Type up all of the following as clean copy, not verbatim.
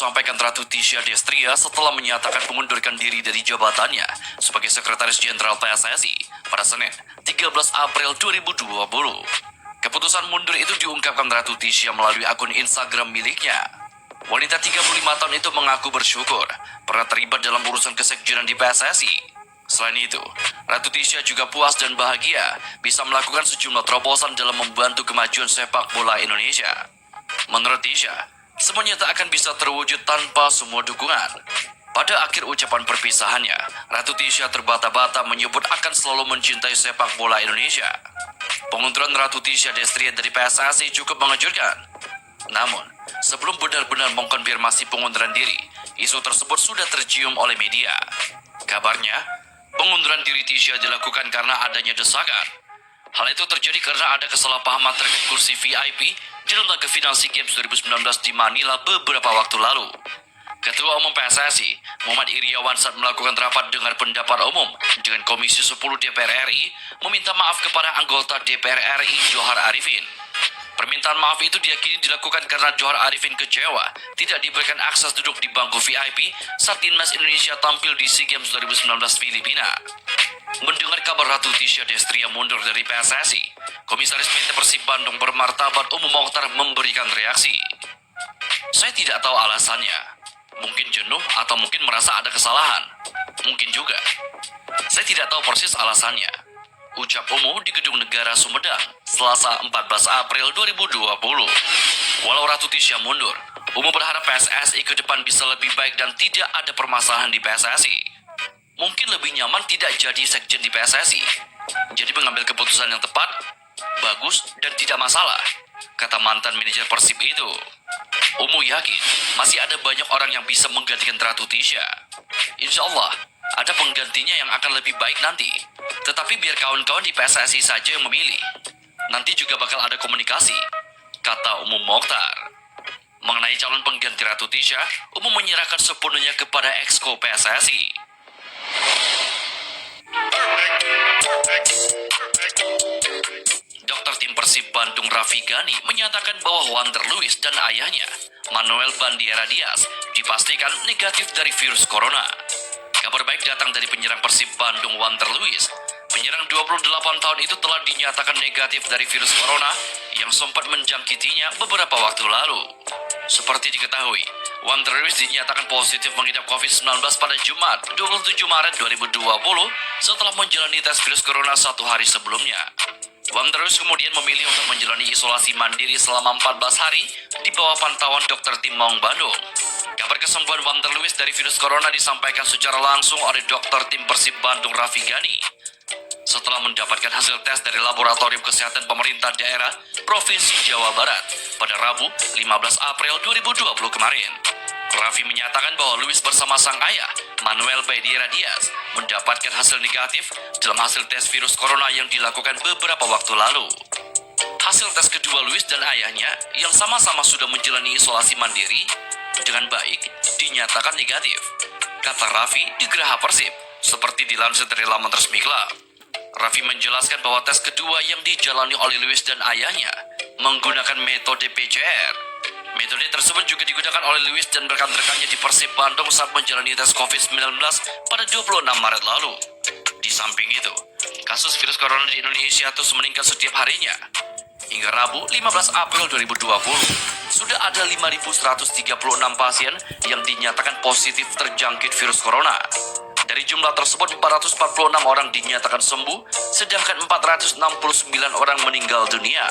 disampaikan Ratu Tisha Destria setelah menyatakan mengundurkan diri dari jabatannya sebagai Sekretaris Jenderal PSSI pada Senin, 13 April 2020. Keputusan mundur itu diungkapkan Ratu Tisha melalui akun Instagram miliknya. Wanita 35 tahun itu mengaku bersyukur pernah terlibat dalam urusan kesekjenan di PSSI. Selain itu, Ratu Tisha juga puas dan bahagia bisa melakukan sejumlah terobosan dalam membantu kemajuan sepak bola Indonesia. Menurut Tisha, semuanya tak akan bisa terwujud tanpa semua dukungan. Pada akhir ucapan perpisahannya, Ratu Tisha terbata-bata menyebut akan selalu mencintai sepak bola Indonesia. Pengunduran Ratu Tisha Destria dari PSSI cukup mengejutkan. Namun, sebelum benar-benar mengkonfirmasi pengunduran diri, isu tersebut sudah tercium oleh media. Kabarnya, pengunduran diri Tisha dilakukan karena adanya desakan. Hal itu terjadi karena ada kesalahpahaman terkait kursi VIP dalam laga final SEA Games 2019 di Manila beberapa waktu lalu. Ketua Umum PSSI, Muhammad Iriawan saat melakukan rapat dengar pendapat umum dengan Komisi 10 DPR RI meminta maaf kepada anggota DPR RI Johar Arifin. Permintaan maaf itu diyakini dilakukan karena Johar Arifin kecewa tidak diberikan akses duduk di bangku VIP saat timnas Indonesia tampil di SEA Games 2019 Filipina. Mendengar kabar Ratu Tisha Destria mundur dari PSSI, Komisaris PT Persib Bandung bermartabat Umum Mokhtar memberikan reaksi. Saya tidak tahu alasannya. Mungkin jenuh atau mungkin merasa ada kesalahan. Mungkin juga. Saya tidak tahu persis alasannya. Ucap Umu di Gedung Negara Sumedang, Selasa 14 April 2020. Walau Ratu Tisha mundur, Umu berharap PSSI ke depan bisa lebih baik dan tidak ada permasalahan di PSSI. Mungkin lebih nyaman tidak jadi sekjen di PSSI. Jadi mengambil keputusan yang tepat, bagus, dan tidak masalah, kata mantan manajer Persib itu. Umu yakin masih ada banyak orang yang bisa menggantikan Ratu Tisha. Insya Allah, ada penggantinya yang akan lebih baik nanti. Tetapi biar kawan-kawan di PSSI saja yang memilih. Nanti juga bakal ada komunikasi, kata Umum Mokhtar. Mengenai calon pengganti Ratu Tisha, Umum menyerahkan sepenuhnya kepada Exco PSSI. Dokter tim Persib Bandung Raffi Ghani menyatakan bahwa Wander Luiz dan ayahnya, Manuel Bandiera Diaz, dipastikan negatif dari virus corona. Kabar baik datang dari penyerang Persib Bandung Wander Luiz. Penyerang 28 tahun itu telah dinyatakan negatif dari virus corona yang sempat menjangkitinya beberapa waktu lalu. Seperti diketahui, Wander Luiz dinyatakan positif mengidap COVID-19 pada Jumat 27 Maret 2020 setelah menjalani tes virus corona 1 hari sebelumnya. Wander Luiz kemudian memilih untuk menjalani isolasi mandiri selama 14 hari di bawah pantauan dokter tim Maung Bandung. Kabar kesembuhan Wander Luiz dari virus corona disampaikan secara langsung oleh dokter tim Persib Bandung Raffi Ghani setelah mendapatkan hasil tes dari Laboratorium Kesehatan Pemerintah Daerah Provinsi Jawa Barat pada Rabu 15 April 2020 kemarin. Raffi menyatakan bahwa Luiz bersama sang ayah, Manuel Bandiera Diaz, mendapatkan hasil negatif dalam hasil tes virus corona yang dilakukan beberapa waktu lalu. Hasil tes kedua Luiz dan ayahnya yang sama-sama sudah menjalani isolasi mandiri dengan baik dinyatakan negatif, kata Raffi di Geraha Persib, seperti dilansir dari laman resmi klub. Raffi menjelaskan bahwa tes kedua yang dijalani oleh Luiz dan ayahnya menggunakan metode PCR. Metode tersebut juga digunakan oleh Luiz dan rekan-rekannya di Persib Bandung saat menjalani tes COVID-19 pada 26 Maret lalu. Di samping itu, kasus virus corona di Indonesia terus meningkat setiap harinya. Hingga Rabu 15 April 2020, sudah ada 5.136 pasien yang dinyatakan positif terjangkit virus corona. Dari jumlah tersebut, 446 orang dinyatakan sembuh, sedangkan 469 orang meninggal dunia.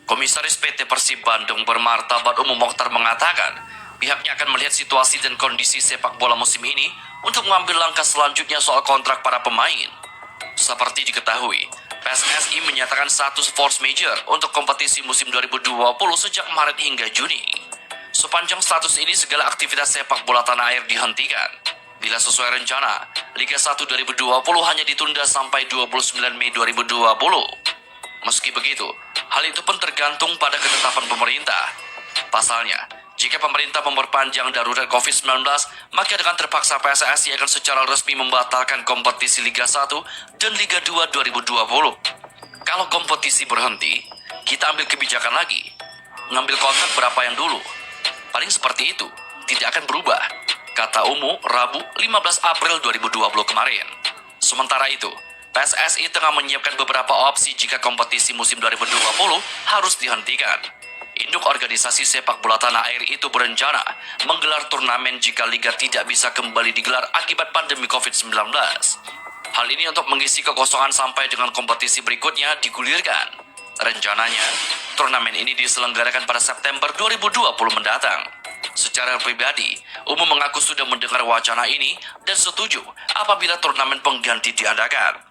Komisaris PT Persib Bandung bermartabat Umum Mokhtar mengatakan, pihaknya akan melihat situasi dan kondisi sepak bola musim ini untuk mengambil langkah selanjutnya soal kontrak para pemain. Seperti diketahui, PSSI menyatakan status force majeure untuk kompetisi musim 2020 sejak Maret hingga Juni. Sepanjang status ini, segala aktivitas sepak bola tanah air dihentikan. Bila sesuai rencana, Liga 1 2020 hanya ditunda sampai 29 Mei 2020. Meski begitu, hal itu pun tergantung pada ketetapan pemerintah. Pasalnya, jika pemerintah memperpanjang darurat COVID-19, maka dengan terpaksa PSSI akan secara resmi membatalkan kompetisi Liga 1 dan Liga 2 2020. Kalau kompetisi berhenti, kita ambil kebijakan lagi. Ngambil kontrak berapa yang dulu. Paling seperti itu, tidak akan berubah, kata Umu Rabu 15 April 2020 kemarin. Sementara itu, PSSI tengah menyiapkan beberapa opsi jika kompetisi musim 2020 harus dihentikan. Induk organisasi sepak bola tanah air itu berencana menggelar turnamen jika liga tidak bisa kembali digelar akibat pandemi COVID-19. Hal ini untuk mengisi kekosongan sampai dengan kompetisi berikutnya digulirkan. Rencananya, turnamen ini diselenggarakan pada September 2020 mendatang. Secara pribadi, Umu mengaku sudah mendengar wacana ini dan setuju apabila turnamen pengganti diadakan.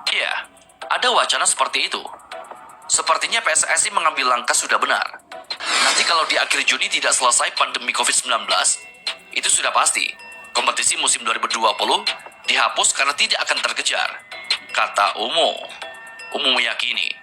Ya, ada wacana seperti itu. Sepertinya PSSI mengambil langkah sudah benar. Nanti kalau di akhir Juni tidak selesai pandemi COVID-19, itu sudah pasti. Kompetisi musim 2020 dihapus karena tidak akan terkejar, kata Umu. Umu meyakini